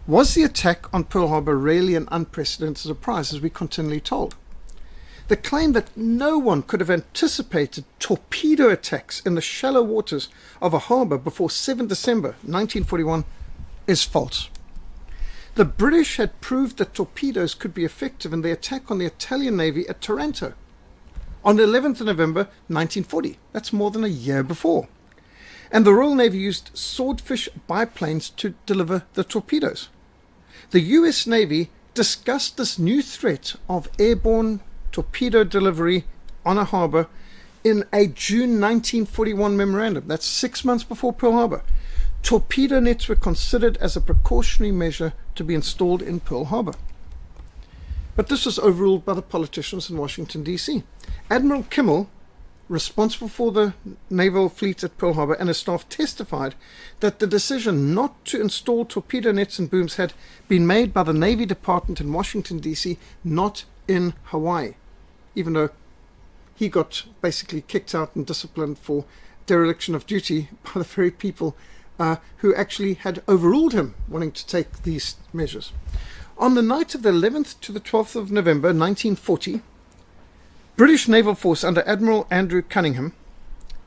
Was the attack on Pearl Harbour really an unprecedented surprise, as we continually told? The claim that no one could have anticipated torpedo attacks in the shallow waters of a harbour before 7 December 1941 is false. The British had proved that torpedoes could be effective in the attack on the Italian Navy at Taranto on the 11th of November 1940. That's more than a year before. And the Royal Navy used Swordfish biplanes to deliver the torpedoes. The US Navy discussed this new threat of airborne torpedo delivery on a harbour in a June 1941 memorandum. That's 6 months before Pearl Harbour. Torpedo nets were considered as a precautionary measure to be installed in Pearl Harbour. But this was overruled by the politicians in Washington, D.C. Admiral Kimmel, responsible for the naval fleet at Pearl Harbour, and his staff testified that the decision not to install torpedo nets and booms had been made by the Navy Department in Washington, D.C., not in Hawaii, even though he got basically kicked out and disciplined for dereliction of duty by the very people who actually had overruled him wanting to take these measures. On the night of the 11th to the 12th of November 1940, British Naval Force under Admiral Andrew Cunningham,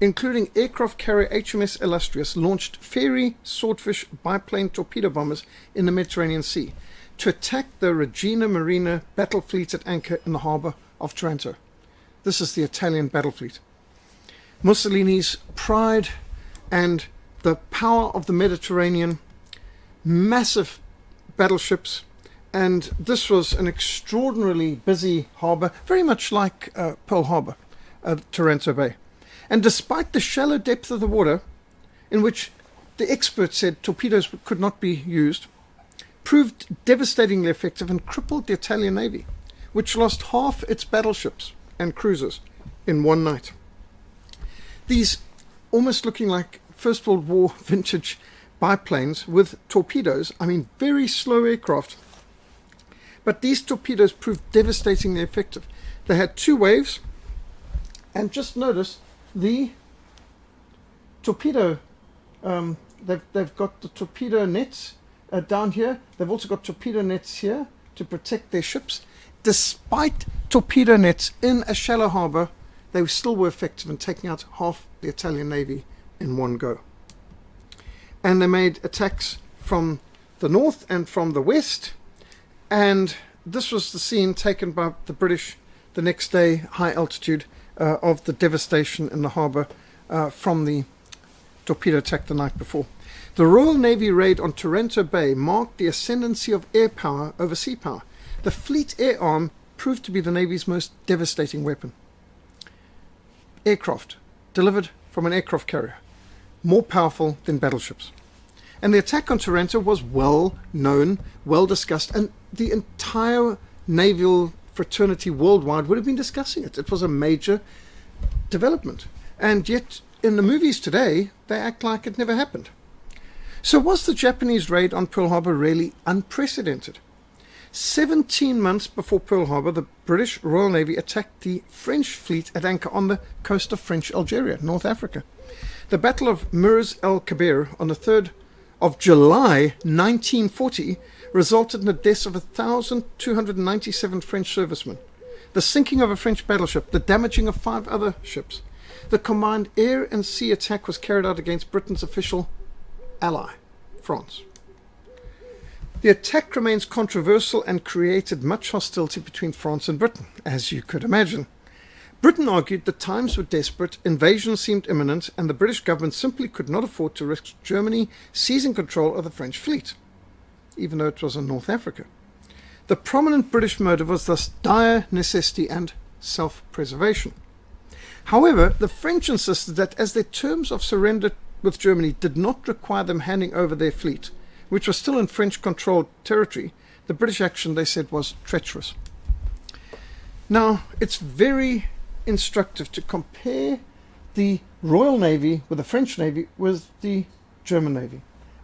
including aircraft carrier HMS Illustrious, launched Fairey Swordfish biplane torpedo bombers in the Mediterranean Sea to attack the Regina Marina battle fleet at anchor in the harbour of Taranto. This is the Italian battle fleet. Mussolini's pride and the power of the Mediterranean, massive battleships, and this was an extraordinarily busy harbour, very much like Pearl Harbour, Taranto Bay. And despite the shallow depth of the water, in which the experts said torpedoes could not be used, proved devastatingly effective and crippled the Italian Navy, which lost half its battleships and cruisers in one night. These almost looking like First World War vintage biplanes with torpedoes, I mean very slow aircraft, but these torpedoes proved devastatingly effective. They had two waves, and just notice the torpedo, they've got the torpedo nets down here. They've also got torpedo nets here to protect their ships. Despite torpedo nets in a shallow harbour, they still were effective in taking out half the Italian Navy in one go. And they made attacks from the north and from the west, and this was the scene taken by the British the next day, high altitude, of the devastation in the harbour from the torpedo attack the night before. The Royal Navy raid on Taranto Bay marked the ascendancy of air power over sea power. The fleet air arm proved to be the Navy's most devastating weapon. Aircraft delivered from an aircraft carrier, more powerful than battleships. And the attack on Taranto was well known, well discussed, and the entire naval fraternity worldwide would have been discussing it. It was a major development. And yet, in the movies today, they act like it never happened. So was the Japanese raid on Pearl Harbour really unprecedented? 17 months before Pearl Harbour, the British Royal Navy attacked the French fleet at anchor on the coast of French Algeria, North Africa. The Battle of Mers el Kabir on the 3rd of July 1940 resulted in the deaths of 1,297 French servicemen, the sinking of a French battleship, the damaging of 5 other ships. The combined air and sea attack was carried out against Britain's official ally, France. The attack remains controversial and created much hostility between France and Britain, as you could imagine. Britain argued that times were desperate, invasion seemed imminent, and the British government simply could not afford to risk Germany seizing control of the French fleet, even though it was in North Africa. The prominent British motive was thus dire necessity and self-preservation. However, the French insisted that as their terms of surrender with Germany did not require them handing over their fleet, which was still in French-controlled territory, the British action, they said, was treacherous. Now, it's very instructive to compare the Royal Navy with the French Navy with the German Navy.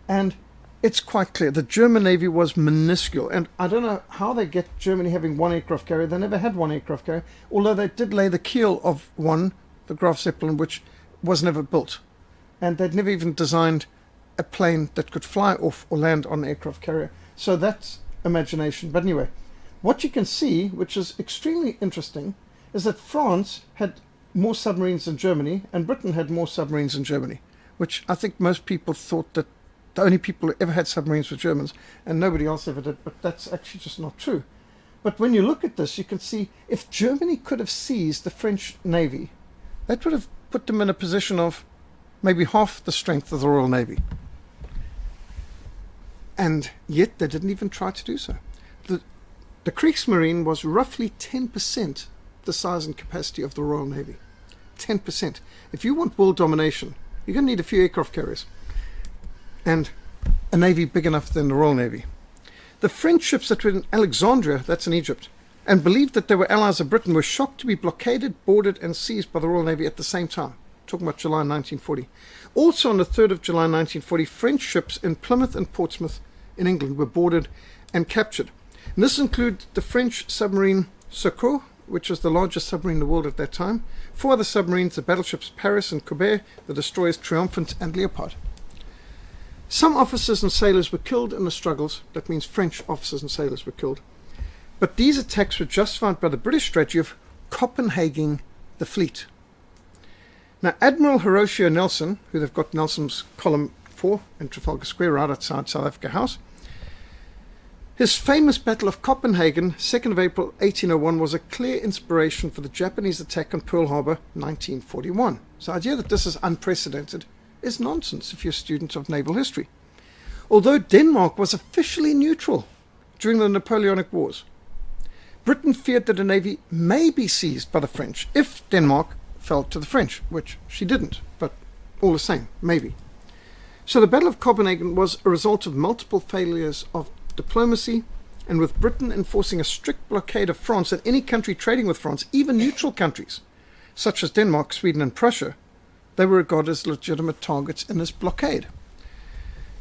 And it's quite clear the German Navy was minuscule. And I don't know how they get Germany having one aircraft carrier. They never had one aircraft carrier, although they did lay the keel of one, the Graf Zeppelin, which was never built. And they'd never even designed a plane that could fly off or land on an aircraft carrier. So that's imagination. But anyway, what you can see, which is extremely interesting, is that France had more submarines than Germany, and Britain had more submarines than Germany, which I think most people thought that the only people who ever had submarines were Germans, and nobody else ever did, but that's actually just not true. But when you look at this, you can see if Germany could have seized the French Navy, that would have put them in a position of maybe half the strength of the Royal Navy. And yet they didn't even try to do so. The Kriegsmarine was roughly 10% the size and capacity of the Royal Navy. 10%. If you want world domination, you're going to need a few aircraft carriers and a navy big enough than the Royal Navy. The French ships that were in Alexandria, that's in Egypt, and believed that they were allies of Britain, were shocked to be blockaded, boarded and seized by the Royal Navy at the same time. Talking about July 1940. Also on the 3rd of July 1940, French ships in Plymouth and Portsmouth in England were boarded and captured. And this included the French submarine Secours, which was the largest submarine in the world at that time, 4 other submarines, the battleships Paris and Colbert, the destroyers Triumphant and Leopard. Some officers and sailors were killed in the struggles. That means French officers and sailors were killed. But these attacks were justified by the British strategy of Copenhagening the fleet. Now, Admiral Horatio Nelson, who they've got Nelson's column for in Trafalgar Square right outside South Africa House, his famous Battle of Copenhagen, 2nd of April 1801, was a clear inspiration for the Japanese attack on Pearl Harbour 1941. So the idea that this is unprecedented is nonsense if you're a student of naval history. Although Denmark was officially neutral during the Napoleonic Wars, Britain feared that a navy may be seized by the French if Denmark fell to the French, which she didn't, but all the same, maybe. So the Battle of Copenhagen was a result of multiple failures of diplomacy, and with Britain enforcing a strict blockade of France and any country trading with France, even neutral countries such as Denmark, Sweden and Prussia, they were regarded as legitimate targets in this blockade.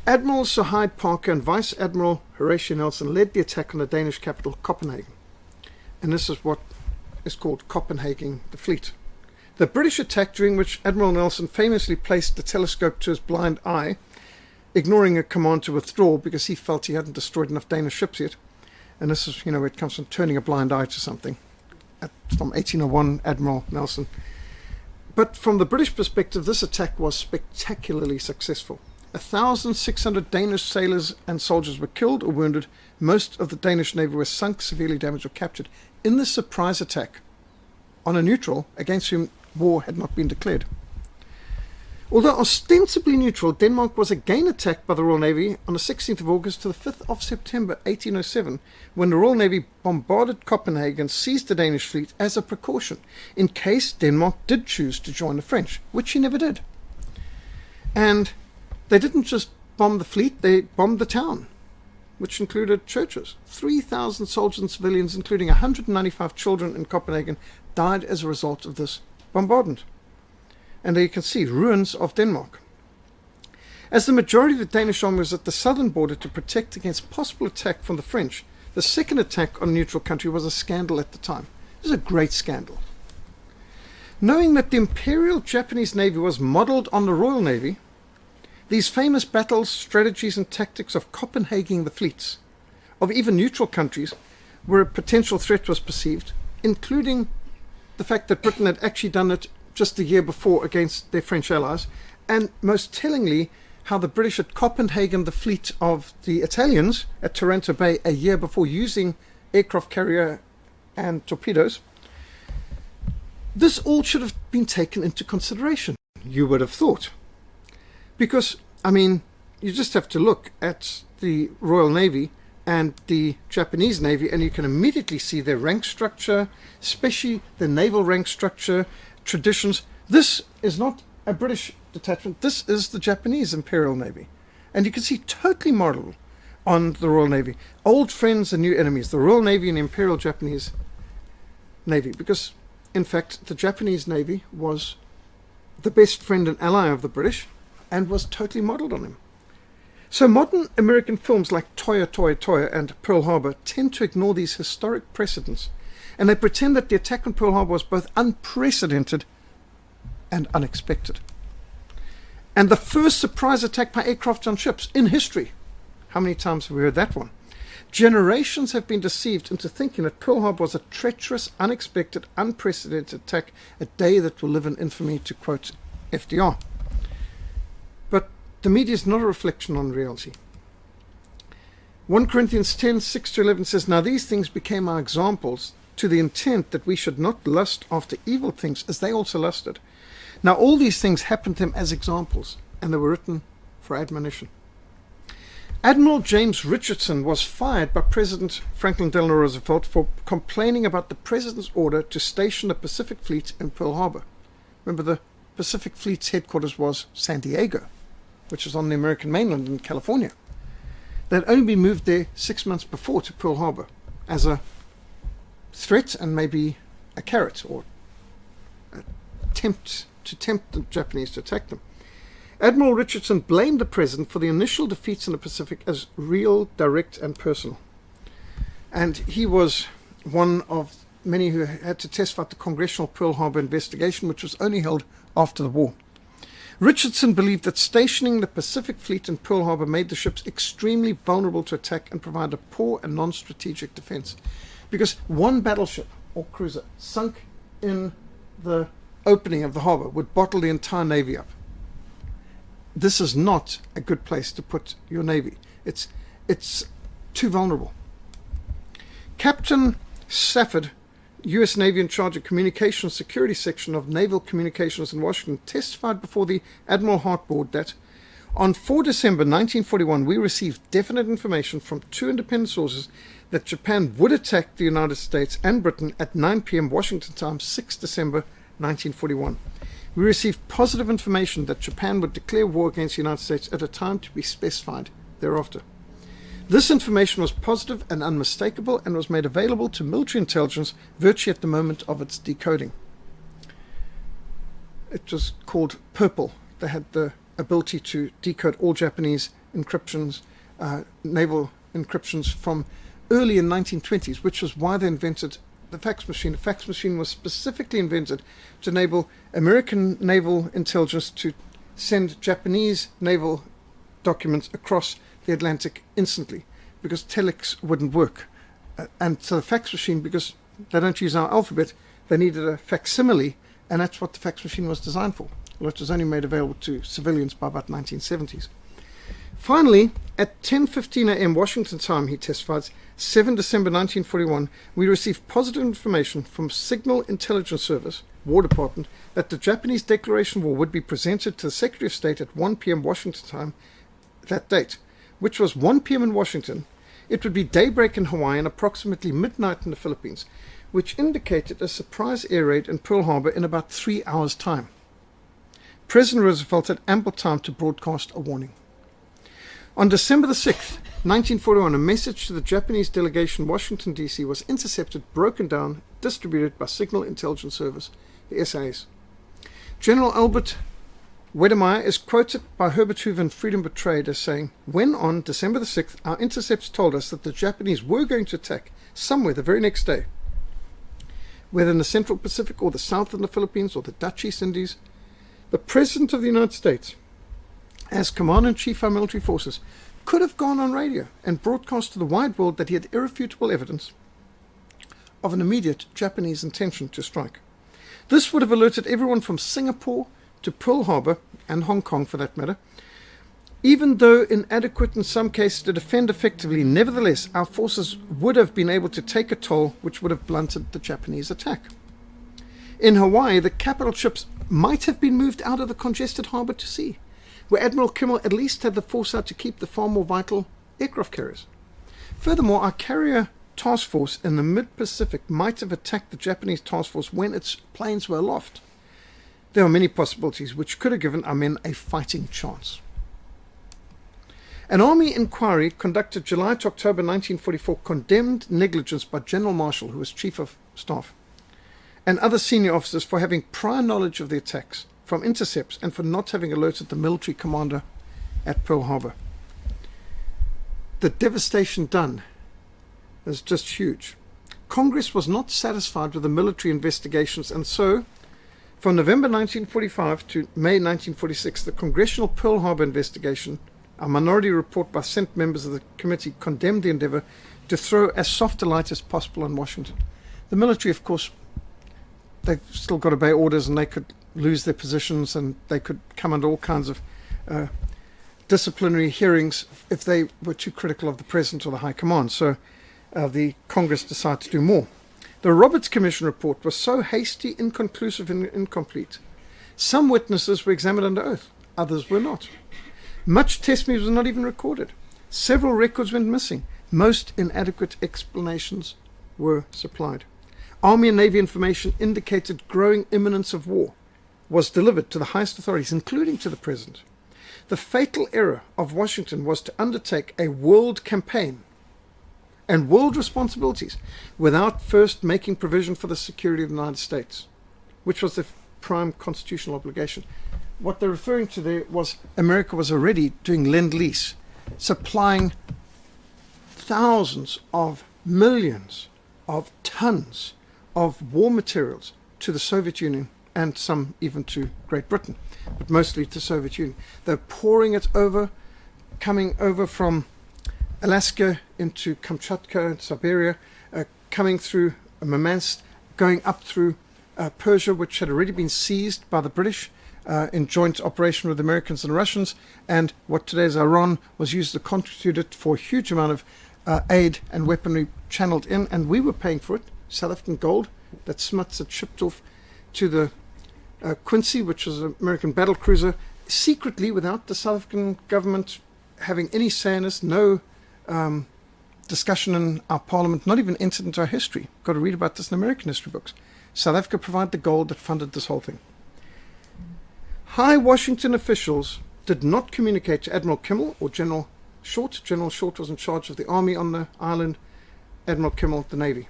Admiral Sir Hyde Parker and Vice Admiral Horatio Nelson led the attack on the Danish capital Copenhagen. And this is what is called Copenhagening the fleet. The British attack, during which Admiral Nelson famously placed the telescope to his blind eye, ignoring a command to withdraw because he felt he hadn't destroyed enough Danish ships yet. And this is, where it comes from turning a blind eye to something. From 1801, Admiral Nelson. But from the British perspective, this attack was spectacularly successful. 1,600 Danish sailors and soldiers were killed or wounded. Most of the Danish navy were sunk, severely damaged or captured in this surprise attack on a neutral against whom war had not been declared. Although ostensibly neutral, Denmark was again attacked by the Royal Navy on the 16th of August to the 5th of September 1807, when the Royal Navy bombarded Copenhagen and seized the Danish fleet as a precaution, in case Denmark did choose to join the French, which he never did. And they didn't just bomb the fleet, they bombed the town, which included churches. 3,000 soldiers and civilians, including 195 children in Copenhagen, died as a result of this bombardment. And there you can see ruins of Denmark. As the majority of the Danish army was at the southern border to protect against possible attack from the French, the second attack on a neutral country was a scandal at the time. It was a great scandal. Knowing that the Imperial Japanese Navy was modeled on the Royal Navy, these famous battles, strategies and tactics of Copenhagening the fleets of even neutral countries where a potential threat was perceived, including the fact that Britain had actually done it just a year before against their French allies, and most tellingly, how the British had Copenhagen the fleet of the Italians at Taranto Bay a year before using aircraft carrier and torpedoes. This all should have been taken into consideration, you would have thought. Because, you just have to look at the Royal Navy and the Japanese Navy, and you can immediately see their rank structure, especially the naval rank structure, traditions. This is not a British detachment. This is the Japanese Imperial Navy. And you can see totally modeled on the Royal Navy. Old friends and new enemies, the Royal Navy and the Imperial Japanese Navy. Because, in fact, the Japanese Navy was the best friend and ally of the British and was totally modeled on them. So modern American films like Toya, Toya, Toya and Pearl Harbour tend to ignore these historic precedents, and they pretend that the attack on Pearl Harbour was both unprecedented and unexpected. And the first surprise attack by aircraft on ships in history. How many times have we heard that one? Generations have been deceived into thinking that Pearl Harbor was a treacherous, unexpected, unprecedented attack, a day that will live in infamy, to quote FDR. But the media is not a reflection on reality. 1 Corinthians 10, 6-11 says, "Now these things became our examples, to the intent that we should not lust after evil things as they also lusted. Now all these things happened to them as examples, and they were written for admonition." Admiral James Richardson was fired by President Franklin Delano Roosevelt for complaining about the President's order to station the Pacific Fleet in Pearl Harbor. Remember, the Pacific Fleet's headquarters was San Diego, which is on the American mainland in California. They'd only been moved there 6 months before to Pearl Harbor as a threat and maybe a carrot, or tempt the Japanese to attack them. Admiral Richardson blamed the President for the initial defeats in the Pacific as real, direct, and personal. And he was one of many who had to testify at the Congressional Pearl Harbor investigation, which was only held after the war. Richardson believed that stationing the Pacific Fleet in Pearl Harbor made the ships extremely vulnerable to attack and provided a poor and non-strategic defense. Because one battleship or cruiser sunk in the opening of the harbor would bottle the entire Navy up. This is not a good place to put your Navy. It's too vulnerable. Captain Safford, U.S. Navy in charge of Communications Security Section of Naval Communications in Washington, testified before the Admiral Hart Board that on 4 December 1941 we received definite information from 2 independent sources that Japan would attack the United States and Britain at 9 p.m. Washington time, 6 December 1941. We received positive information that Japan would declare war against the United States at a time to be specified thereafter. This information was positive and unmistakable and was made available to military intelligence virtually at the moment of its decoding. It was called Purple. They had the ability to decode all Japanese encryptions, naval encryptions from early in 1920s, which was why they invented the fax machine. The fax machine was specifically invented to enable American naval intelligence to send Japanese naval documents across the Atlantic instantly, because telex wouldn't work. And so the fax machine, because they don't use our alphabet, they needed a facsimile, and that's what the fax machine was designed for. Well, it was only made available to civilians by about 1970s. Finally, at 10:15 a.m. Washington time, he testifies, 7 December 1941, we received positive information from Signal Intelligence Service, War Department, that the Japanese declaration of war would be presented to the Secretary of State at 1 p.m. Washington time that date, which was 1 p.m. in Washington. It would be daybreak in Hawaii and approximately midnight in the Philippines, which indicated a surprise air raid in Pearl Harbor in about 3 hours' time. President Roosevelt had ample time to broadcast a warning. On December the 6th, 1941, a message to the Japanese delegation in Washington, D.C. was intercepted, broken down, distributed by Signal Intelligence Service, the SAS. General Albert Wedemeyer is quoted by Herbert Hoover in Freedom Betrayed as saying, "When on December the 6th, our intercepts told us that the Japanese were going to attack somewhere the very next day, whether in the Central Pacific or the south of the Philippines or the Dutch East Indies, the President of the United States, as Commander-in-Chief of our military forces, could have gone on radio and broadcast to the wide world that he had irrefutable evidence of an immediate Japanese intention to strike. This would have alerted everyone from Singapore to Pearl Harbor, and Hong Kong for that matter. Even though inadequate in some cases to defend effectively, nevertheless, our forces would have been able to take a toll which would have blunted the Japanese attack. In Hawaii, the capital ships might have been moved out of the congested harbor to sea, where Admiral Kimmel at least had the foresight to keep the far more vital aircraft carriers. Furthermore, our carrier task force in the mid-Pacific might have attacked the Japanese task force when its planes were aloft. There are many possibilities which could have given our men a fighting chance. An army inquiry conducted July to October 1944 condemned negligence by General Marshall, who was Chief of Staff, and other senior officers for having prior knowledge of the attacks from intercepts and for not having alerted the military commander at Pearl Harbor. The devastation done is just huge. Congress was not satisfied with the military investigations, and so From November 1945 to May 1946, the Congressional Pearl Harbour investigation, a minority report by Senate members of the committee, condemned the endeavour to throw as soft a light as possible on Washington. The military, of course, they've still got to obey orders, and they could lose their positions, and they could come under all kinds of disciplinary hearings if they were too critical of the President or the High Command. So the Congress decided to do more. The Roberts Commission report was so hasty, inconclusive, and incomplete. Some witnesses were examined under oath, others were not. Much testimony was not even recorded. Several records went missing. Most inadequate explanations were supplied. Army and Navy information indicated growing imminence of war was delivered to the highest authorities, including to the President. The fatal error of Washington was to undertake a world campaign and world responsibilities without first making provision for the security of the United States, which was the prime constitutional obligation. What they're referring to there was America was already doing Lend-Lease, supplying thousands of millions of tons of war materials to the Soviet Union and some even to Great Britain, but mostly to Soviet Union. They're pouring it over, coming over from Alaska into Kamchatka and Siberia, coming through Murmansk, going up through Persia, which had already been seized by the British in joint operation with the Americans and Russians, and what today is Iran was used to constitute it for a huge amount of aid and weaponry channeled in, and we were paying for it. South African gold that Smuts had shipped off to the Quincy, which was an American battle cruiser, secretly without the South African government having any say in this, no discussion in our parliament, not even entered into our history. Got to read about this in American history books. South Africa provided the gold that funded this whole thing. High Washington officials did not communicate to Admiral Kimmel or General Short. General Short was in charge of the army on the island, Admiral Kimmel, the Navy.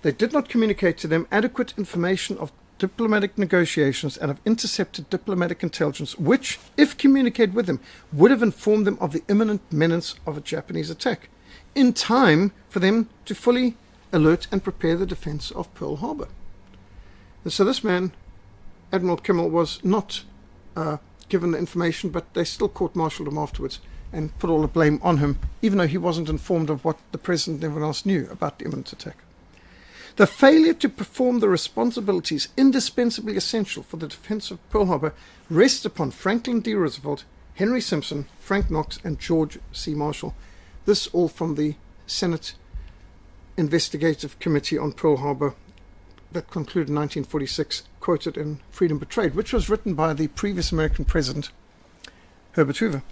They did not communicate to them adequate information of diplomatic negotiations and of intercepted diplomatic intelligence, which, if communicated with them, would have informed them of the imminent menace of a Japanese attack, in time for them to fully alert and prepare the defense of Pearl Harbor. And so this man, Admiral Kimmel, was not given the information, but they still court-martialed him afterwards and put all the blame on him, even though he wasn't informed of what the President and everyone else knew about the imminent attack. The failure to perform the responsibilities indispensably essential for the defense of Pearl Harbor rests upon Franklin D. Roosevelt, Henry Simpson, Frank Knox, and George C. Marshall. This all from the Senate Investigative Committee on Pearl Harbor that concluded in 1946, quoted in Freedom Betrayed, which was written by the previous American president, Herbert Hoover.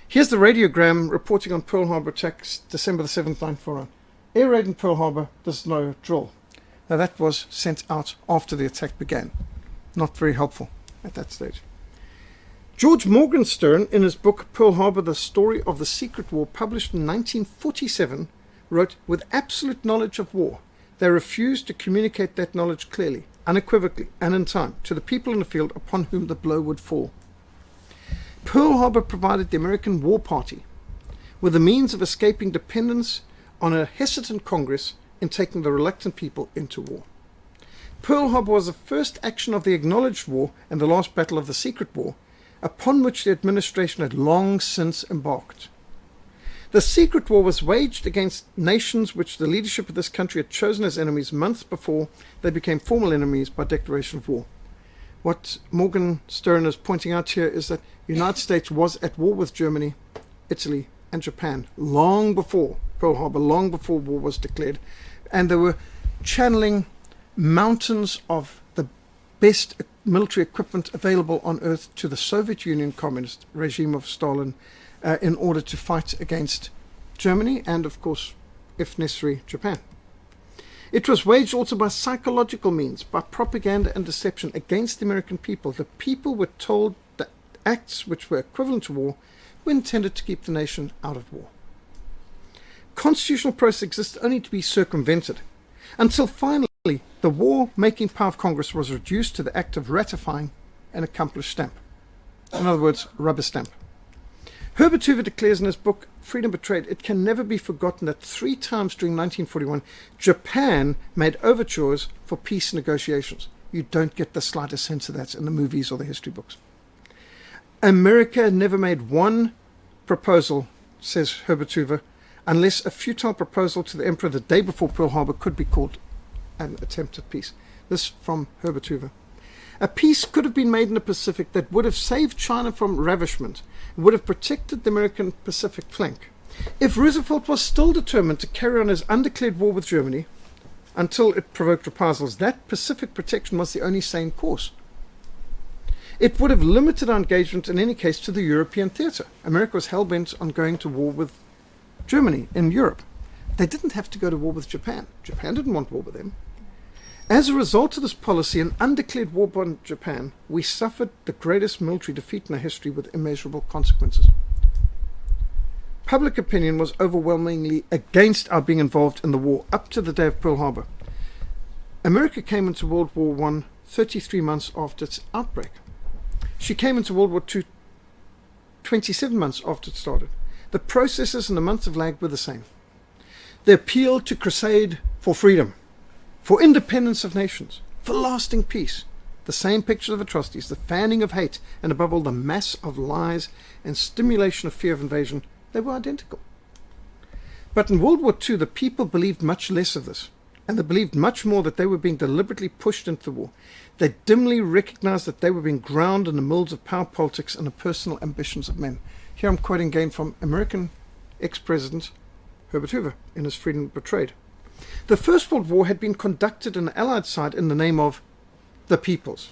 Here's the radiogram reporting on Pearl Harbor attacks, December the 7th, 1941. Air raid in Pearl Harbor, there's no drill. Now that was sent out after the attack began. Not very helpful at that stage. George Morgenstern, in his book Pearl Harbor, The Story of the Secret War, published in 1947, wrote, with absolute knowledge of war, they refused to communicate that knowledge clearly, unequivocally, and in time to the people in the field upon whom the blow would fall. Pearl Harbor provided the American War Party with the means of escaping dependence on a hesitant Congress in taking the reluctant people into war. Pearl Harbor was the first action of the acknowledged war and the last battle of the secret war, upon which the administration had long since embarked. The secret war was waged against nations which the leadership of this country had chosen as enemies months before they became formal enemies by declaration of war. What Morgenstern is pointing out here is that the United States was at war with Germany, Italy, and Japan long before Pearl Harbor, long before war was declared, and they were channeling mountains of the best military equipment available on earth to the Soviet Union communist regime of Stalin in order to fight against Germany and, of course, if necessary, Japan. It was waged also by psychological means, by propaganda and deception against the American people. The people were told that acts which were equivalent to war were intended to keep the nation out of war. Constitutional process existed only to be circumvented, until finally the war-making power of Congress was reduced to the act of ratifying an accomplished stamp. In other words, rubber stamp. Herbert Hoover declares in his book, Freedom Betrayed, it can never be forgotten that 3 times during 1941, Japan made overtures for peace negotiations. You don't get the slightest sense of that in the movies or the history books. America never made one proposal, says Herbert Hoover, unless a futile proposal to the emperor the day before Pearl Harbor could be called an attempt at peace. This from Herbert Hoover. A peace could have been made in the Pacific that would have saved China from ravishment, would have protected the American Pacific flank. If Roosevelt was still determined to carry on his undeclared war with Germany until it provoked reprisals, that Pacific protection was the only sane course. It would have limited our engagement in any case to the European theatre. America was hell-bent on going to war with Germany in Europe. They didn't have to go to war with Japan. Japan didn't want war with them. As a result of this policy, an undeclared war on Japan, we suffered the greatest military defeat in our history with immeasurable consequences. Public opinion was overwhelmingly against our being involved in the war up to the day of Pearl Harbor. America came into World War I 33 months after its outbreak. She came into World War II 27 months after it started. The processes and the months of lag were the same. The appeal to crusade for freedom, for independence of nations, for lasting peace, the same picture of atrocities, the fanning of hate, and above all the mass of lies and stimulation of fear of invasion, they were identical. But in World War II, the people believed much less of this, and they believed much more that they were being deliberately pushed into the war. They dimly recognized that they were being ground in the mills of power politics and the personal ambitions of men. Here I'm quoting again from American ex-president Herbert Hoover in his Freedom Betrayed. The First World War had been conducted on the Allied side in the name of the peoples.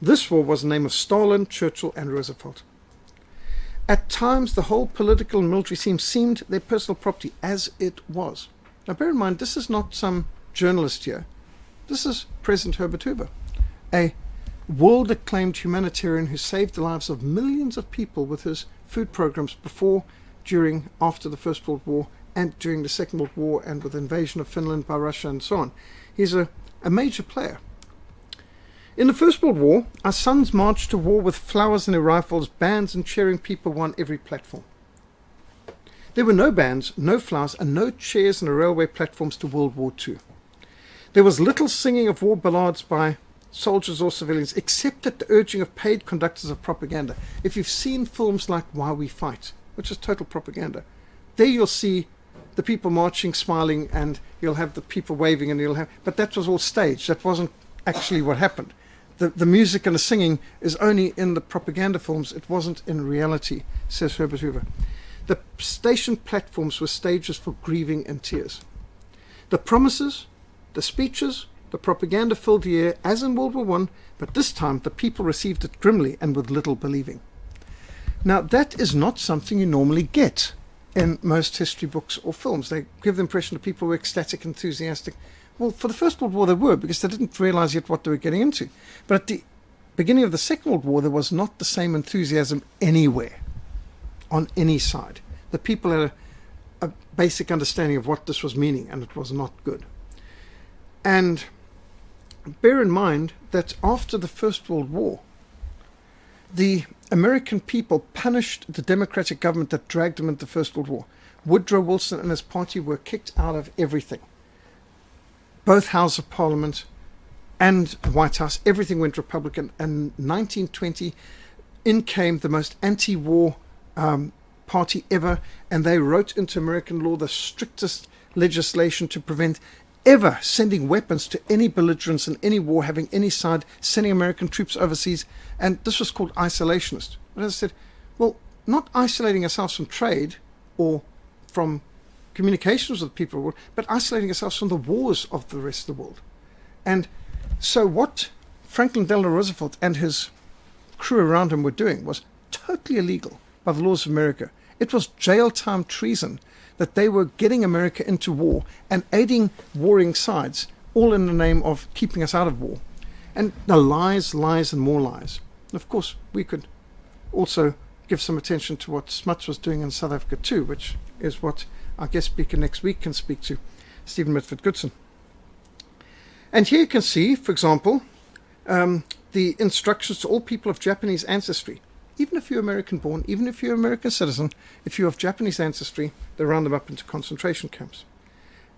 This war was in the name of Stalin, Churchill, and Roosevelt. At times, the whole political and military scene seemed their personal property, as it was. Now bear in mind, this is not some journalist here. This is President Herbert Hoover, a world-acclaimed humanitarian who saved the lives of millions of people with his food programs before, during, after the First World War, and during the Second World War, and with the invasion of Finland by Russia and so on. He's a major player. In the First World War, our sons marched to war with flowers in their rifles, bands and cheering people won every platform. There were no bands, no flowers, and no chairs on the railway platforms to World War II. There was little singing of war ballads by soldiers or civilians, except at the urging of paid conductors of propaganda. If you've seen films like Why We Fight, which is total propaganda, there you'll see the people marching, smiling, and you'll have the people waving, and but that was all staged. That wasn't actually what happened. The music and the singing is only in the propaganda films. It wasn't in reality, says Herbert Hoover. The station platforms were stages for grieving and tears. The promises, the speeches, the propaganda filled the air, as in World War I, but this time the people received it grimly and with little believing. Now, that is not something you normally get in most history books or films. They give the impression that people were ecstatic, enthusiastic. Well, for the First World War they were, because they didn't realize yet what they were getting into. But at the beginning of the Second World War, there was not the same enthusiasm anywhere, on any side. The people had a basic understanding of what this was meaning, and it was not good. And bear in mind that after the First World War, the American people punished the Democratic government that dragged them into the First World War. Woodrow Wilson and his party were kicked out of everything. Both Houses of Parliament and the White House, everything went Republican. And 1920, in came the most anti-war party ever, and they wrote into American law the strictest legislation to prevent ever sending weapons to any belligerents in any war, having any side, sending American troops overseas. And this was called isolationist. But as I said, well, not isolating ourselves from trade or from communications with people, but isolating ourselves from the wars of the rest of the world. And so what Franklin Delano Roosevelt and his crew around him were doing was totally illegal by the laws of America. It was jail time treason that they were getting America into war and aiding warring sides, all in the name of keeping us out of war. And the lies, and more lies. And of course, we could also give some attention to what Smuts was doing in South Africa too, which is what our guest speaker next week can speak to, Stephen Mitford Goodson. And here you can see, for example, the instructions to all people of Japanese ancestry. Even if you're American born, even if you're an American citizen, if you're of Japanese ancestry, they round them up into concentration camps.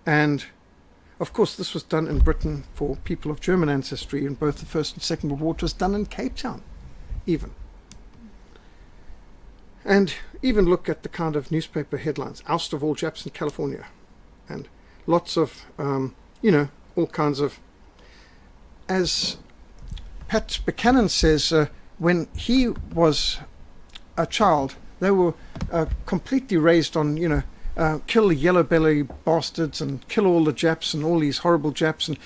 And Of course, this was done in Britain for people of German ancestry in both the First and Second World War. It was done in Cape Town, even. And even look at the kind of newspaper headlines: oust of all Japs in California. And lots of, all kinds of... As Pat Buchanan says, when he was a child, they were completely raised on, kill the yellow belly bastards and kill all the Japs and all these horrible Japs, and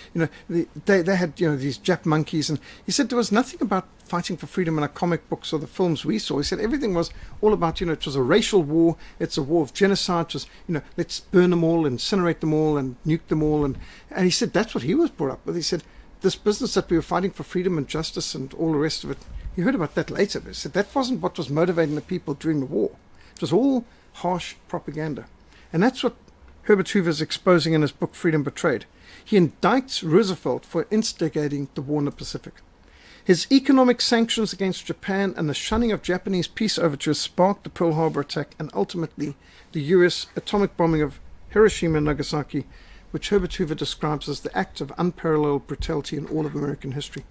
they had these Jap monkeys. And he said there was nothing about fighting for freedom in our comic books or the films we saw. He said everything was all about it was a racial war, it's a war of genocide, it was let's burn them all, incinerate them all, and nuke them all. And he said that's what he was brought up with. He said this business that we were fighting for freedom and justice and all the rest of it, he heard about that later, but he said that wasn't what was motivating the people during the war. It was all harsh propaganda. And that's what Herbert Hoover is exposing in his book Freedom Betrayed. He indicts Roosevelt for instigating the war in the Pacific. His economic sanctions against Japan and the shunning of Japanese peace overtures sparked the Pearl Harbor attack and ultimately the US atomic bombing of Hiroshima and Nagasaki, which Herbert Hoover describes as the act of unparalleled brutality in all of American history.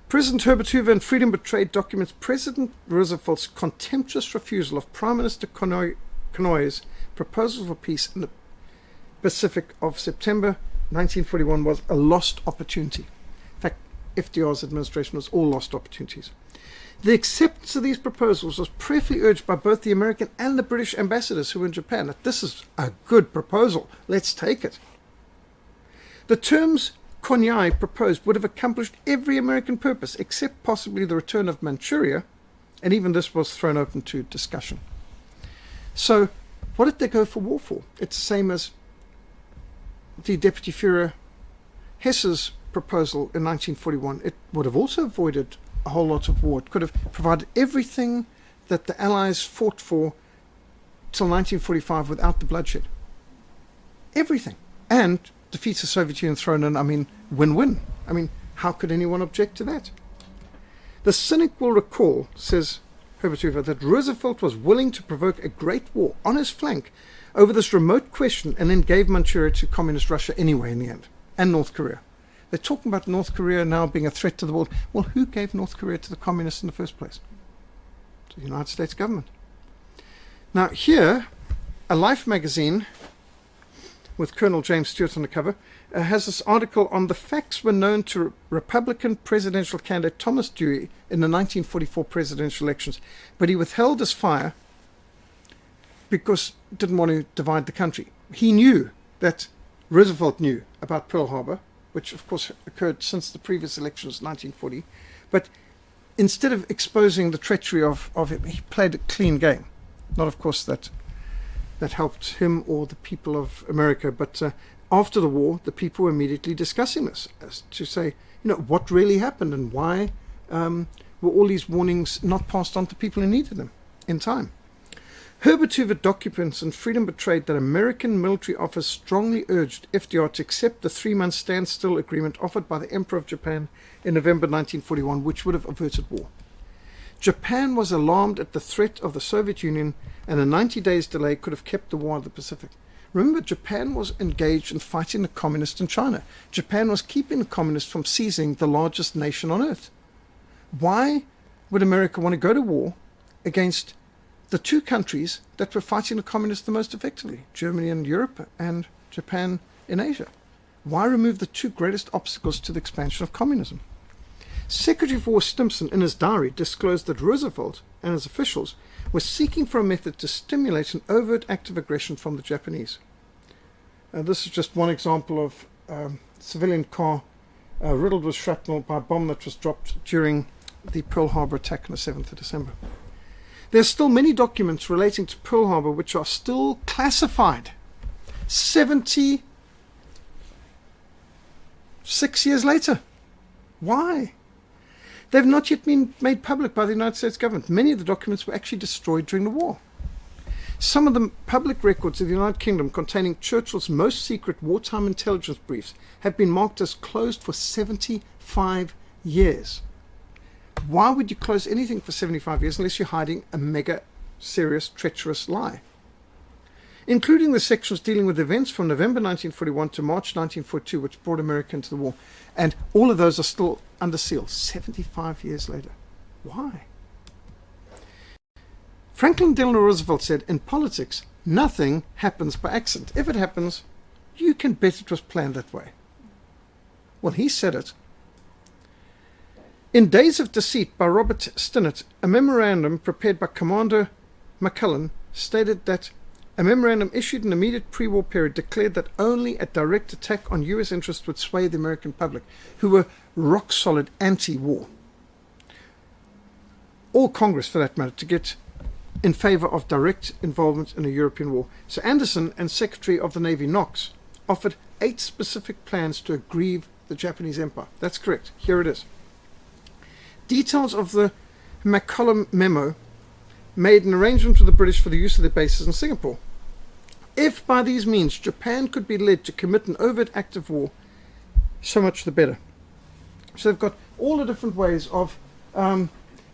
President Herbert Hoover in Freedom Betrayed documents President Roosevelt's contemptuous refusal of Prime Minister Konoye's proposal for peace in the Pacific of September 1941 was a lost opportunity. In fact, FDR's administration was all lost opportunities. The acceptance of these proposals was prayerfully urged by both the American and the British ambassadors who were in Japan, that this is a good proposal, let's take it. The terms Konoye proposed would have accomplished every American purpose except possibly the return of Manchuria, and even this was thrown open to discussion. So what did they go for war for? It's the same as the Deputy Führer Hesse's proposal in 1941. It would have also avoided a whole lot of war. It could have provided everything that the Allies fought for till 1945 without the bloodshed. Everything. And defeats the Soviet Union thrown in, win-win. How could anyone object to that? The cynic will recall, says Herbert Hoover, that Roosevelt was willing to provoke a great war on his flank over this remote question and then gave Manchuria to Communist Russia anyway in the end, and North Korea. They're talking about North Korea now being a threat to the world. Well, who gave North Korea to the communists in the first place? The United States government. Now here, a Life magazine with Colonel James Stewart on the cover has this article on the facts were known to Republican presidential candidate Thomas Dewey in the 1944 presidential elections, but he withheld his fire because he didn't want to divide the country. He knew that Roosevelt knew about Pearl Harbor, which of course occurred since the previous elections, 1940, but instead of exposing the treachery of him, he played a clean game. Not, of course, that helped him or the people of America, but after the war, the people were immediately discussing this as to say, what really happened and why were all these warnings not passed on to people who needed them in time. Herbert Hoover documents in Freedom Betrayed that American military officers strongly urged FDR to accept the 3-month standstill agreement offered by the Emperor of Japan in November 1941, which would have averted war. Japan was alarmed at the threat of the Soviet Union, and a 90 days delay could have kept the war out of the Pacific. Remember, Japan was engaged in fighting the communists in China. Japan was keeping the communists from seizing the largest nation on earth. Why would America want to go to war against the two countries that were fighting the communists the most effectively, Germany in Europe and Japan in Asia? Why remove the two greatest obstacles to the expansion of communism? Secretary of War Stimson, in his diary, disclosed that Roosevelt and his officials were seeking for a method to stimulate an overt act of aggression from the Japanese. This is just one example of a civilian car riddled with shrapnel by a bomb that was dropped during the Pearl Harbor attack on the 7th of December. There are still many documents relating to Pearl Harbor which are still classified. 76 years later. Why? They've not yet been made public by the United States government. Many of the documents were actually destroyed during the war. Some of the public records of the United Kingdom containing Churchill's most secret wartime intelligence briefs have been marked as closed for 75 years. Why would you close anything for 75 years unless you're hiding a mega serious, treacherous lie? including the sections dealing with events from November 1941 to March 1942, which brought America into the war. And all of those are still under seal 75 years later. Why? Franklin Delano Roosevelt said, in politics, nothing happens by accident. If it happens, you can bet it was planned that way. Well, he said it. In Days of Deceit by Robert Stinnett, a memorandum prepared by Commander McClellan stated that a memorandum issued in the immediate pre-war period declared that only a direct attack on U.S. interests would sway the American public, who were rock-solid anti-war. All Congress, for that matter, to get in favor of direct involvement in a European war. So Anderson and Secretary of the Navy Knox offered 8 specific plans to aggrieve the Japanese Empire. That's correct. Here it is. Details of the McCollum memo made an arrangement with the British for the use of their bases in Singapore. If by these means Japan could be led to commit an overt act of war, so much the better. So they've got all the different ways of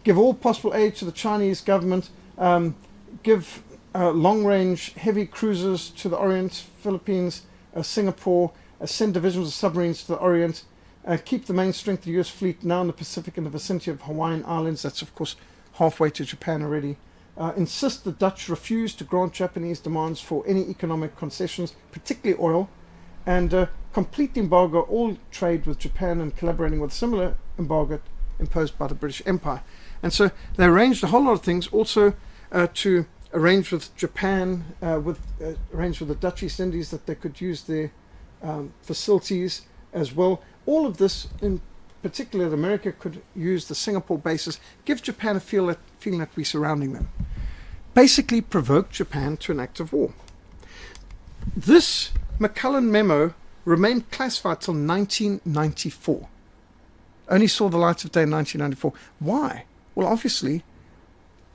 give all possible aid to the Chinese government, give long-range heavy cruisers to the Orient, Philippines, Singapore, send divisions of submarines to the Orient, keep the main strength of the U.S. fleet now in the Pacific in the vicinity of Hawaiian Islands. That's, of course, halfway to Japan already. Insist the Dutch refuse to grant Japanese demands for any economic concessions, particularly oil, and completely embargo all trade with Japan and collaborating with a similar embargo imposed by the British Empire. And so they arranged a whole lot of things, also to arrange with Japan, arrange with the Dutch East Indies that they could use their facilities as well. All of this, in particular, that America could use the Singapore bases, give Japan a feeling that we're surrounding them. Basically provoke Japan to an act of war. This McClellan memo remained classified till 1994. Only saw the light of day in 1994. Why? Well, obviously,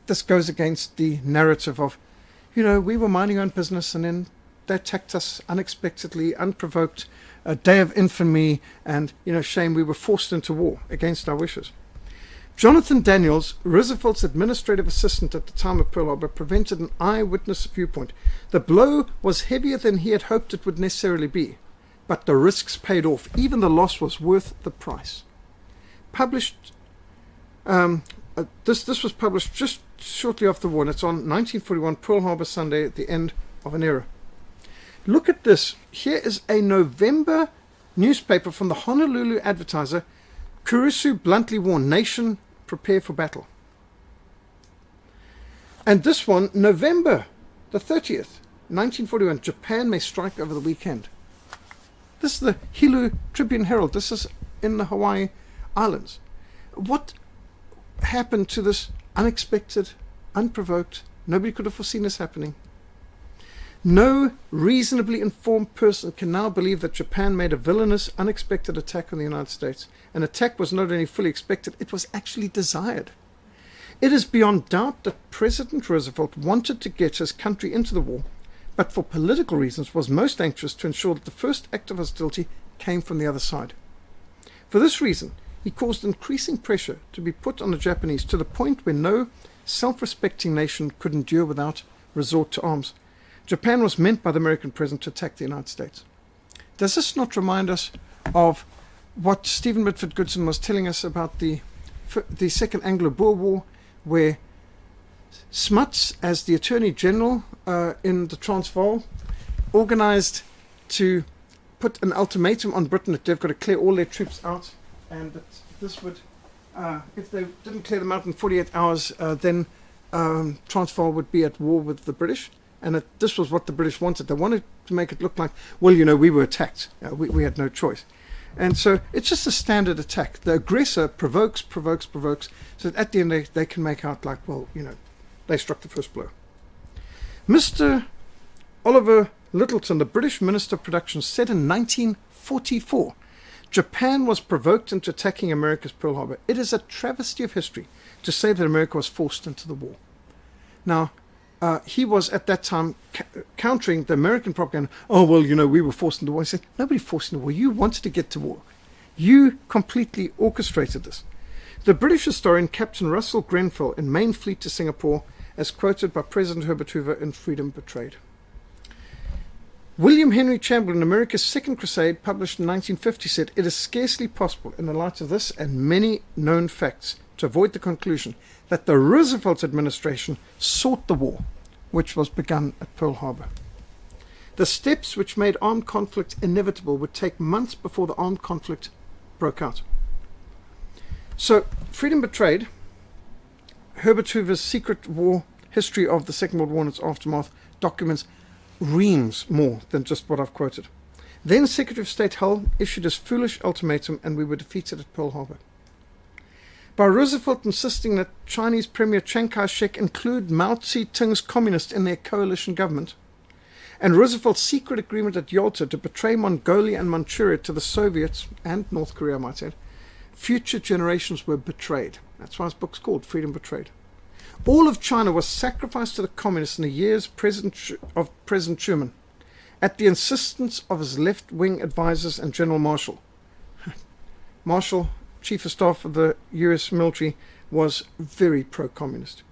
this goes against the narrative of, we were minding our own business and then they attacked us unexpectedly, unprovoked, a day of infamy, and, shame we were forced into war against our wishes. Jonathan Daniels, Roosevelt's administrative assistant at the time of Pearl Harbor, presented an eyewitness viewpoint. The blow was heavier than he had hoped it would necessarily be, but the risks paid off. Even the loss was worth the price. Published, this was published just shortly after the war, and it's on 1941 Pearl Harbor Sunday at the end of an era. Look at this. Here is a November newspaper from the Honolulu Advertiser. Kurusu bluntly warned, nation prepare for battle. And this one, November the 30th, 1941, Japan may strike over the weekend. This is the Hilo Tribune Herald. This is in the Hawaii Islands. What happened to this unexpected, unprovoked? Nobody could have foreseen this happening. No reasonably informed person can now believe that Japan made a villainous, unexpected attack on the United States. An attack was not only fully expected, it was actually desired. It is beyond doubt that President Roosevelt wanted to get his country into the war, but for political reasons was most anxious to ensure that the first act of hostility came from the other side. For this reason, he caused increasing pressure to be put on the Japanese to the point where no self-respecting nation could endure without resort to arms. Japan was meant by the American president to attack the United States. Does this not remind us of what Stephen Mitford Goodson was telling us about the Second Anglo-Boer War, where Smuts, as the Attorney General in the Transvaal, organized to put an ultimatum on Britain that they've got to clear all their troops out, and that this would, if they didn't clear them out in 48 hours, then Transvaal would be at war with the British. And this was what the British wanted. They wanted to make it look like, well, we were attacked. We had no choice. And so it's just a standard attack. The aggressor provokes, so that at the end they can make out like, well, they struck the first blow. Mr. Oliver Littleton, the British Minister of Production, said in 1944, Japan was provoked into attacking America's Pearl Harbor. It is a travesty of history to say that America was forced into the war. Now, he was at that time countering the American propaganda. Oh, well, we were forced into war. He said, nobody forced into war. You wanted to get to war. You completely orchestrated this. The British historian Captain Russell Grenfell in Main Fleet to Singapore, as quoted by President Herbert Hoover in Freedom Betrayed. William Henry Chamberlain, America's Second Crusade, published in 1950, said, "It is scarcely possible, in the light of this and many known facts, to avoid the conclusion that the Roosevelt administration sought the war, which was begun at Pearl Harbour. The steps which made armed conflict inevitable would take months before the armed conflict broke out." So, Freedom Betrayed, Herbert Hoover's Secret War History of the Second World War and its Aftermath, documents reams more than just what I've quoted. Then Secretary of State Hull issued his foolish ultimatum, and we were defeated at Pearl Harbour. By Roosevelt insisting that Chinese Premier Chiang Kai-shek include Mao Zedong's communists in their coalition government, and Roosevelt's secret agreement at Yalta to betray Mongolia and Manchuria to the Soviets, and North Korea, I might add, future generations were betrayed. That's why his book's called Freedom Betrayed. All of China was sacrificed to the communists in the years of President Truman, at the insistence of his left-wing advisors and General Marshall. Marshall, Chief of Staff of the US military, was very pro-communist.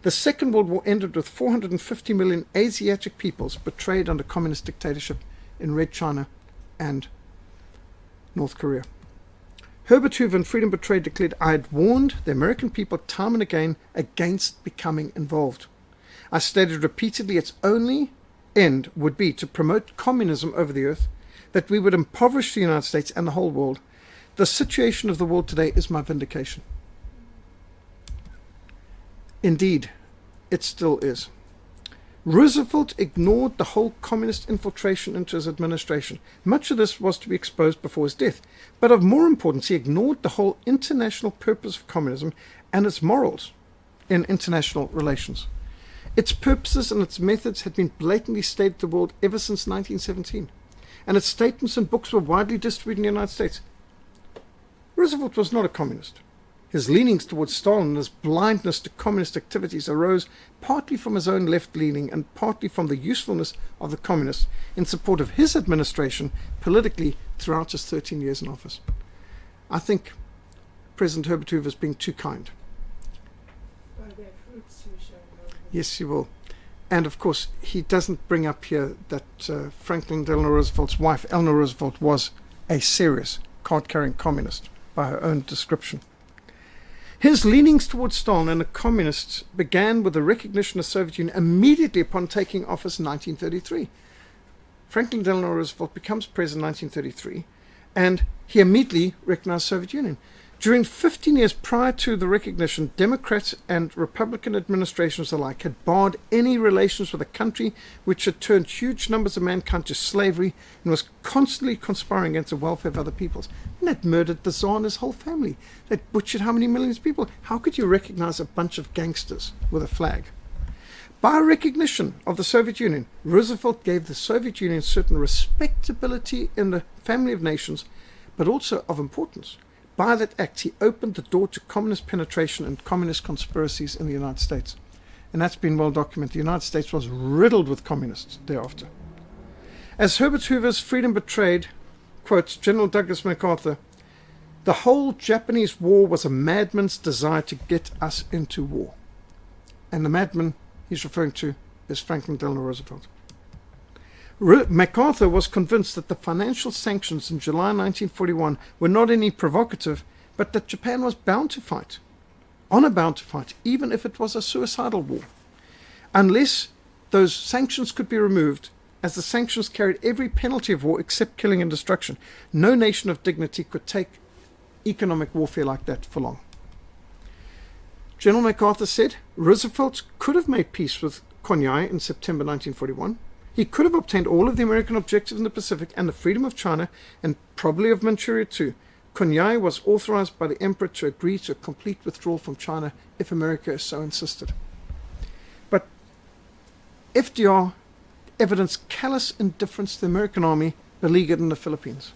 The Second World War ended with 450 million Asiatic peoples betrayed under communist dictatorship in Red China and North Korea. Herbert Hoover in Freedom Betrayed declared, "I had warned the American people time and again against becoming involved. I stated repeatedly its only end would be to promote communism over the earth, that we would impoverish the United States and the whole world. The situation of the world today is my vindication." Indeed, it still is. Roosevelt ignored the whole communist infiltration into his administration. Much of this was to be exposed before his death. But of more importance, he ignored the whole international purpose of communism and its morals in international relations. Its purposes and its methods had been blatantly stated to the world ever since 1917, and its statements and books were widely distributed in the United States. Roosevelt was not a communist. His leanings towards Stalin and his blindness to communist activities arose partly from his own left-leaning and partly from the usefulness of the communists in support of his administration politically throughout his 13 years in office. I think President Herbert Hoover is being too kind. By their fruits you shall know them. Yes, you will. And of course, he doesn't bring up here that Franklin Delano Roosevelt's wife, Eleanor Roosevelt, was a serious card-carrying communist by her own description. His leanings towards Stalin and the communists began with the recognition of the Soviet Union immediately upon taking office in 1933. Franklin Delano Roosevelt becomes president in 1933, and he immediately recognized the Soviet Union. During 15 years prior to the recognition, Democrats and Republican administrations alike had barred any relations with a country which had turned huge numbers of mankind to slavery and was constantly conspiring against the welfare of other peoples. And they'd murdered the Tsar and his whole family. They'd butchered how many millions of people? How could you recognize a bunch of gangsters with a flag? By recognition of the Soviet Union, Roosevelt gave the Soviet Union certain respectability in the family of nations, but also of importance. By that act, he opened the door to communist penetration and communist conspiracies in the United States. And that's been well documented. The United States was riddled with communists thereafter. As Herbert Hoover's Freedom Betrayed quotes General Douglas MacArthur, "The whole Japanese war was a madman's desire to get us into war." And the madman he's referring to is Franklin Delano Roosevelt. MacArthur was convinced that the financial sanctions in July 1941 were not only provocative, but that Japan was bound to fight, honor-bound to fight, even if it was a suicidal war. Unless those sanctions could be removed, as the sanctions carried every penalty of war except killing and destruction, no nation of dignity could take economic warfare like that for long. General MacArthur said Roosevelt could have made peace with Konyai in September 1941. He could have obtained all of the American objectives in the Pacific and the freedom of China, and probably of Manchuria too. Konyai was authorized by the Emperor to agree to a complete withdrawal from China if America so insisted. But FDR evidenced callous indifference to the American army beleaguered in the Philippines.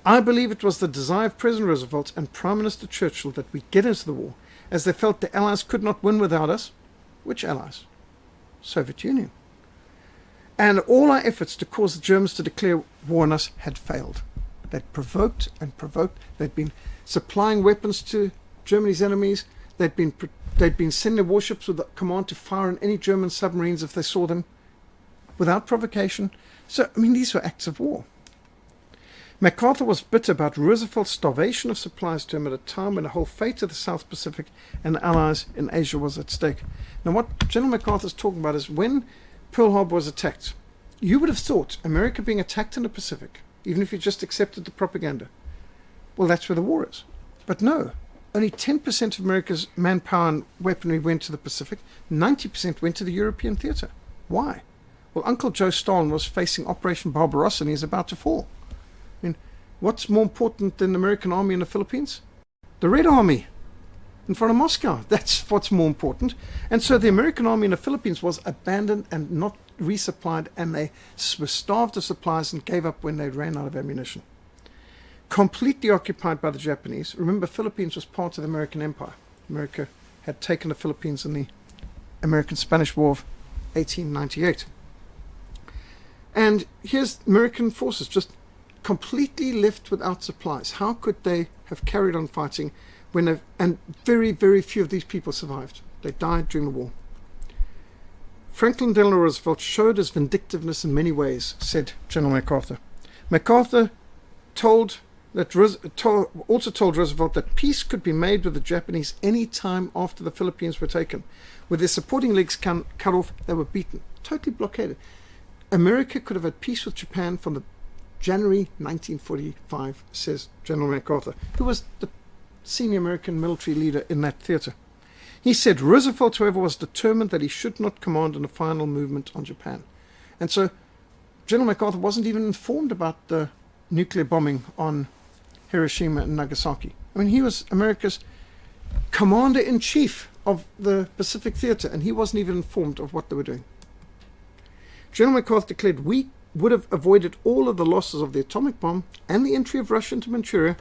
I believe it was the desire of President Roosevelt and Prime Minister Churchill that we get into the war, as they felt the Allies could not win without us. Which Allies? Soviet Union. And all our efforts to cause the Germans to declare war on us had failed. They'd provoked and provoked. They'd been supplying weapons to Germany's enemies. They'd been sending their warships with the command to fire on any German submarines if they saw them. without provocation. So, I mean, these were acts of war. MacArthur was bitter about Roosevelt's starvation of supplies to him at a time when the whole fate of the South Pacific and the allies in Asia was at stake. Now, what General MacArthur is talking about is when Pearl Harbor was attacked, you would have thought America being attacked in the Pacific, even if you just accepted the propaganda, well, that's where the war is. But no, only 10% of America's manpower and weaponry went to the Pacific, 90% went to the European theater. Why? Well, Uncle Joe Stalin was facing Operation Barbarossa and he's about to fall. I mean, what's more important than the American army in the Philippines? The Red Army in front of Moscow. That's what's more important. And so the American army in the Philippines was abandoned and not resupplied, and they were starved of supplies and gave up when they ran out of ammunition. Completely occupied by the Japanese. Remember, Philippines was part of the American Empire. America had taken the Philippines in the American-Spanish War of 1898. And here's American forces just completely left without supplies. How could they have carried on fighting when and very, very few of these people survived? They died during the war. Franklin Delano Roosevelt showed his vindictiveness in many ways, said General MacArthur. MacArthur also told Roosevelt that peace could be made with the Japanese any time after the Philippines were taken. With their supporting legs cut off, they were beaten, totally blockaded. America could have had peace with Japan from the January 1945, says General MacArthur, who was the senior American military leader in that theater. He said Roosevelt, however, was determined that he should not command in a final movement on Japan. And so General MacArthur wasn't even informed about the nuclear bombing on Hiroshima and Nagasaki. I mean, he was America's commander-in-chief of the Pacific Theater, and he wasn't even informed of what they were doing. General MacArthur declared, "We would have avoided all of the losses of the atomic bomb and the entry of Russia into Manchuria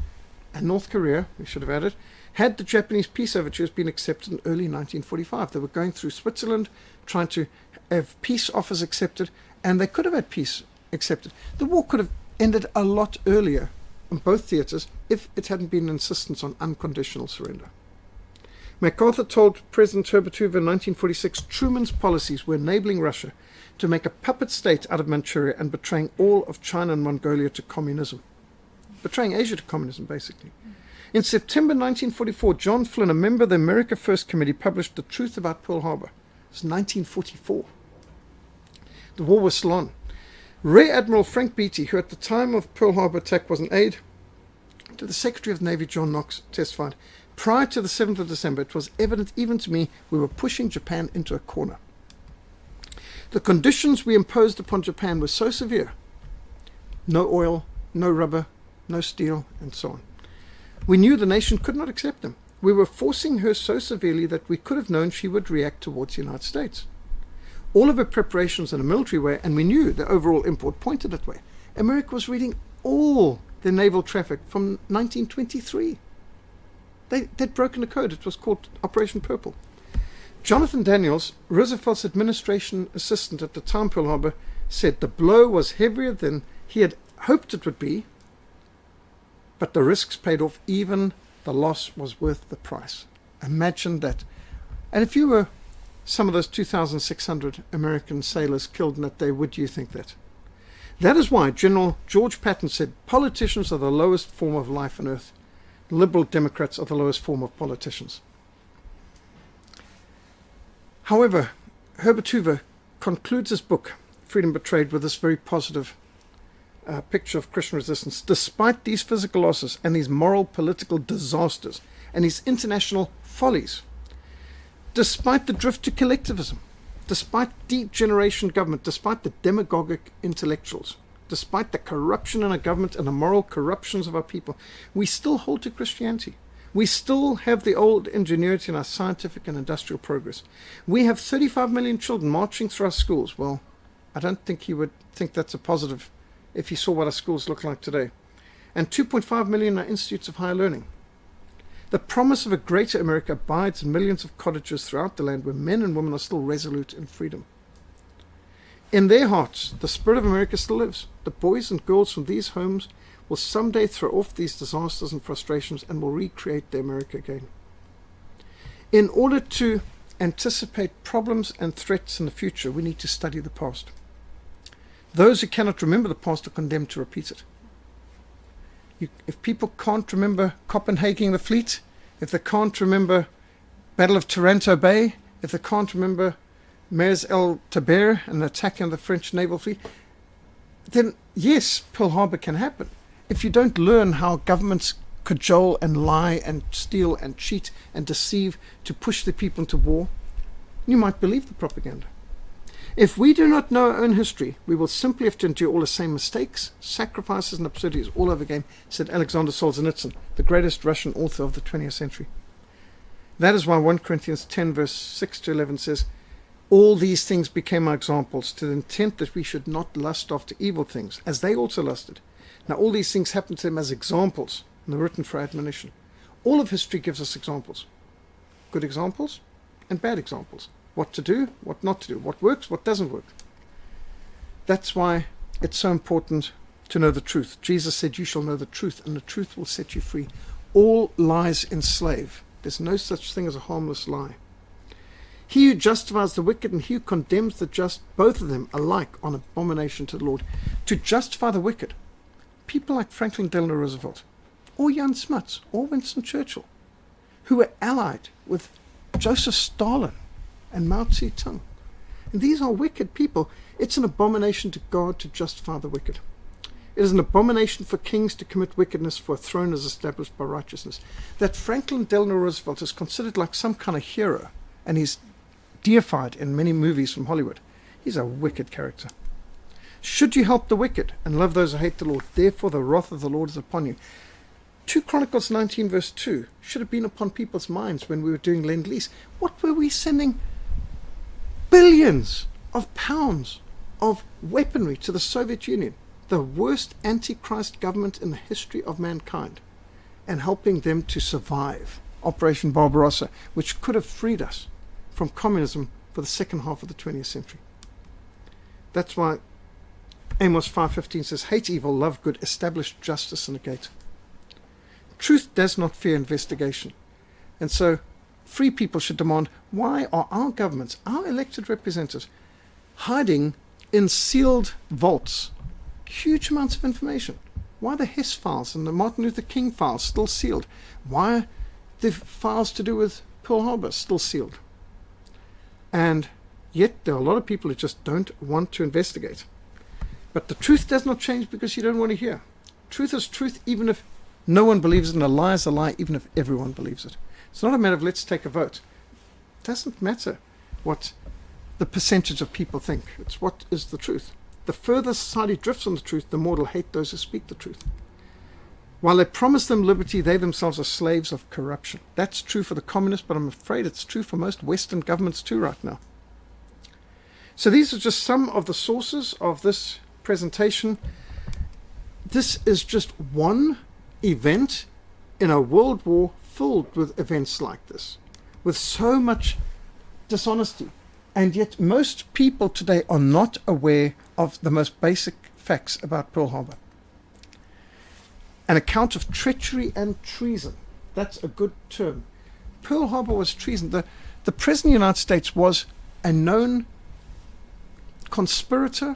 and North Korea," we should have added, "had the Japanese peace overtures been accepted in early 1945. They were going through Switzerland trying to have peace offers accepted, and they could have had peace accepted. The war could have ended a lot earlier on both theaters if it hadn't been an insistence on unconditional surrender." MacArthur told President Herbert Hoover in 1946 Truman's policies were enabling Russia to make a puppet state out of Manchuria and betraying all of China and Mongolia to communism. Betraying Asia to communism, basically. In September 1944, John Flynn, a member of the America First Committee, published The Truth About Pearl Harbor. It was 1944. The war was still on. Rear Admiral Frank Beatty, who at the time of Pearl Harbor attack was an aide to the Secretary of the Navy, John Knox, testified, "Prior to the 7th of December, it was evident even to me we were pushing Japan into a corner. The conditions we imposed upon Japan were so severe, no oil, no rubber, no steel, and so on. We knew the nation could not accept them. We were forcing her so severely that we could have known she would react towards the United States. All of her preparations in a military way, and we knew the overall import pointed that way. America was reading all the naval traffic from 1923. They'd broken the code. It was called Operation Purple." Jonathan Daniels, Roosevelt's administration assistant at the time Pearl Harbor, said the blow was heavier than he had hoped it would be, but the risks paid off. Even the loss was worth the price. Imagine that. And if you were some of those 2,600 American sailors killed in that day, would you think that? That is why General George Patton said politicians are the lowest form of life on earth. Liberal Democrats are the lowest form of politicians. However, Herbert Hoover concludes his book, Freedom Betrayed, with this very positive picture of Christian resistance. Despite these physical losses and these moral political disasters and these international follies, despite the drift to collectivism, despite degeneration government, despite the demagogic intellectuals, despite the corruption in our government and the moral corruptions of our people, we still hold to Christianity. We still have the old ingenuity in our scientific and industrial progress. We have 35 million children marching through our schools. Well, I don't think he would think that's a positive if he saw what our schools look like today. And 2.5 million in our institutes of higher learning. The promise of a greater America abides in millions of cottages throughout the land where men and women are still resolute in freedom. In their hearts, the spirit of America still lives. The boys and girls from these homes will someday throw off these disasters and frustrations and will recreate their America again. In order to anticipate problems and threats in the future, we need to study the past. Those who cannot remember the past are condemned to repeat it. If people can't remember Copenhagen the fleet, if they can't remember Battle of Taranto Bay, if they can't remember Mers el Taber and the attack on the French naval fleet, then yes, Pearl Harbor can happen. If you don't learn how governments cajole and lie and steal and cheat and deceive to push the people into war, you might believe the propaganda. If we do not know our own history, we will simply have to endure all the same mistakes, sacrifices, and absurdities all over again, said Alexander Solzhenitsyn, the greatest Russian author of the 20th century. That is why 1 Corinthians 10 verse 6 to 11 says, all these things became our examples, to the intent that we should not lust after evil things, as they also lusted. Now all these things happened to them as examples, and they're written for admonition. All of history gives us examples. Good examples and bad examples. What to do, what not to do, what works, what doesn't work. That's why it's so important to know the truth. Jesus said, you shall know the truth, and the truth will set you free. All lies enslave. There's no such thing as a harmless lie. He who justifies the wicked and he who condemns the just, both of them alike on abomination to the Lord. To justify the wicked, people like Franklin Delano Roosevelt, or Jan Smuts, or Winston Churchill, who were allied with Joseph Stalin and Mao Zedong. And these are wicked people. It's an abomination to God to justify the wicked. It is an abomination for kings to commit wickedness, for a throne is established by righteousness. That Franklin Delano Roosevelt is considered like some kind of hero, and he's deified in many movies from Hollywood. He's a wicked character. Should you help the wicked and love those who hate the Lord, therefore the wrath of the Lord is upon you. 2 Chronicles 19 verse 2 should have been upon people's minds when we were doing Lend-Lease. What were we sending billions of pounds of weaponry to the Soviet Union, the worst antichrist government in the history of mankind, and helping them to survive Operation Barbarossa, which could have freed us from communism for the second half of the 20th century. That's why Amos 5:15 says, hate evil, love good, establish justice in the gate. Truth does not fear investigation. And so free people should demand, why are our governments, our elected representatives, hiding in sealed vaults huge amounts of information? Why are the Hess files and the Martin Luther King files still sealed? Why are the files to do with Pearl Harbor still sealed? And yet there are a lot of people who just don't want to investigate. But the truth does not change because you don't want to hear. Truth is truth even if no one believes it, and a lie is a lie even if everyone believes it. It's not a matter of let's take a vote. It doesn't matter what the percentage of people think. It's what is the truth. The further society drifts on the truth, the more it'll hate those who speak the truth. While they promise them liberty, they themselves are slaves of corruption. That's true for the communists, but I'm afraid it's true for most Western governments too right now. So these are just some of the sources of this presentation. This is just one event in a world war filled with events like this, with so much dishonesty. And yet most people today are not aware of the most basic facts about Pearl Harbor. An account of treachery and treason. That's a good term. Pearl Harbor was treason. The President of the United States was a known conspirator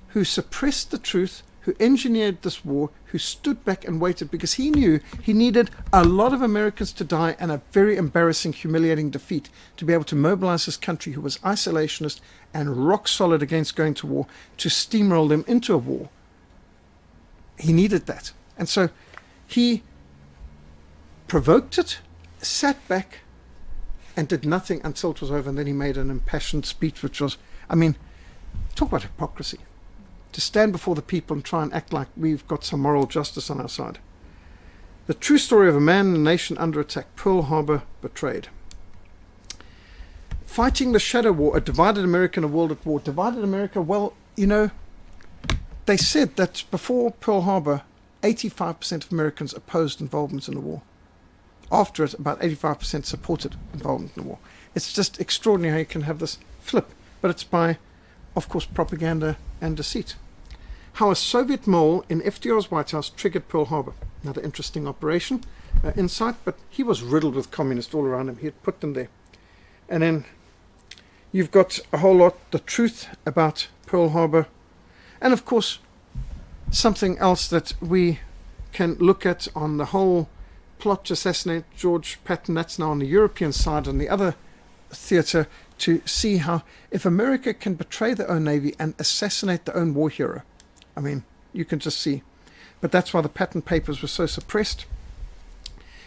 who suppressed the truth, who engineered this war, who stood back and waited because he knew he needed a lot of Americans to die and a very embarrassing, humiliating defeat to be able to mobilize his country, who was isolationist and rock solid against going to war, to steamroll them into a war. He needed that. And so he provoked it, sat back, and did nothing until it was over. And then he made an impassioned speech, which was, I mean, talk about hypocrisy. To stand before the people and try and act like we've got some moral justice on our side. The true story of a man and a nation under attack, Pearl Harbor betrayed. Fighting the shadow war, a divided America in a world at war. Divided America, well, you know, they said that before Pearl Harbor, 85% of Americans opposed involvement in the war. After it, about 85% supported involvement in the war. It's just extraordinary how you can have this flip. But it's by, of course, propaganda and deceit. How a Soviet mole in FDR's White House triggered Pearl Harbor. Another interesting operation, insight, but he was riddled with communists all around him. He had put them there. And then you've got a whole lot, the truth about Pearl Harbor, And of course, something else that we can look at on the whole plot to assassinate George Patton, that's now on the European side, on the other theatre, to see how if America can betray their own navy and assassinate their own war hero, I mean, you can just see. But that's why the Patton Papers were so suppressed.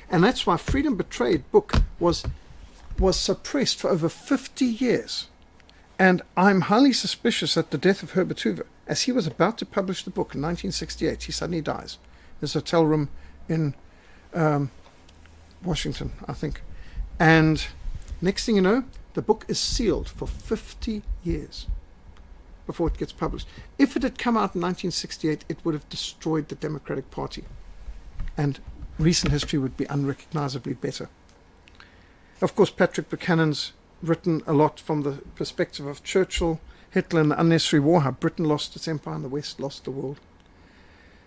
And that's why Freedom Betrayed book was suppressed for over 50 years. And I'm highly suspicious that the death of Herbert Hoover, as he was about to publish the book in 1968, he suddenly dies. His hotel room in Washington, I think. And next thing you know, the book is sealed for 50 years before it gets published. If it had come out in 1968, it would have destroyed the Democratic Party. And recent history would be unrecognizably better. Of course, Patrick Buchanan's written a lot from the perspective of Churchill, Hitler, and the unnecessary war, how Britain lost its empire and the West lost the world.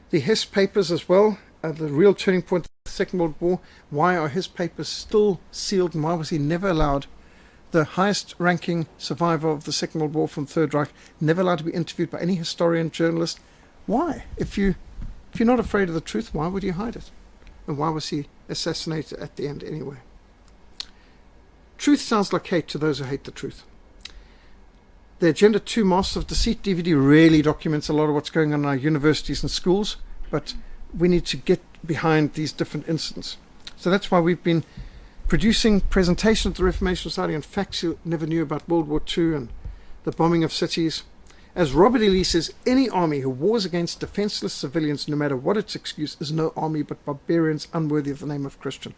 The Hess Papers as well, the real turning point of the Second World War. Why are his papers still sealed, and why was he never allowed, the highest ranking survivor of the Second World War from Third Reich, never allowed to be interviewed by any historian, journalist? Why? If you're not afraid of the truth, why would you hide it? And why was he assassinated at the end anyway? Truth sounds like hate to those who hate the truth. The Agenda 2 Masters of Deceit DVD really documents a lot of what's going on in our universities and schools, but we need to get behind these different incidents. So that's why we've been producing presentations at the Reformation Society on facts you never knew about World War II and the bombing of cities. As Robert E. Lee says, any army who wars against defenseless civilians, no matter what its excuse, is no army but barbarians unworthy of the name of Christian.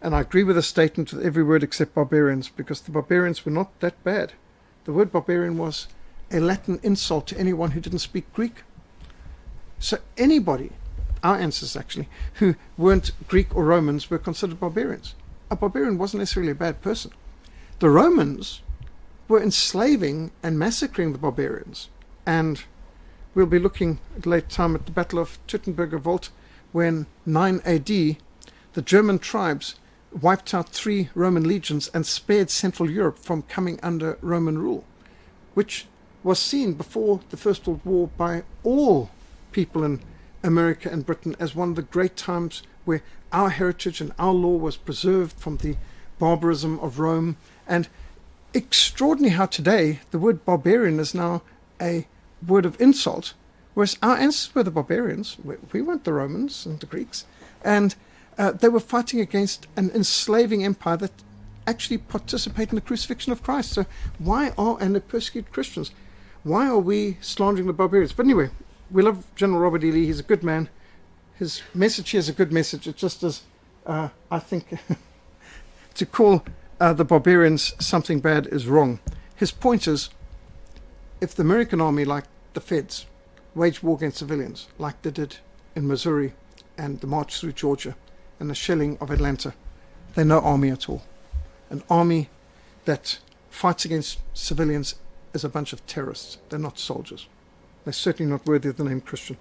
And I agree with the statement with every word except barbarians, because the barbarians were not that bad. The word barbarian was a Latin insult to anyone who didn't speak Greek. So anybody, our ancestors actually, who weren't Greek or Romans were considered barbarians. A barbarian wasn't necessarily a bad person. The Romans were enslaving and massacring the barbarians. And we'll be looking at a later time at the Battle of Teutoburger Wald, when 9 AD, the German tribes wiped out 3 Roman legions and spared Central Europe from coming under Roman rule, which was seen before the First World War by all people in America and Britain as one of the great times where our heritage and our law was preserved from the barbarism of Rome. And extraordinary how today the word barbarian is now a word of insult, whereas our ancestors were the barbarians. We weren't the Romans and the Greeks. And they were fighting against an enslaving empire that actually participated in the crucifixion of Christ. So and they persecuted Christians. Why are we slandering the barbarians? But anyway, we love General Robert E. Lee. He's a good man. His message here is a good message. It just is, I think, to call the barbarians something bad is wrong. His point is, if the American army, like the Feds, waged war against civilians, like they did in Missouri and the march through Georgia and the shelling of Atlanta, they're no army at all. An army that fights against civilians is a bunch of terrorists. They're not soldiers. They're certainly not worthy of the name Christian.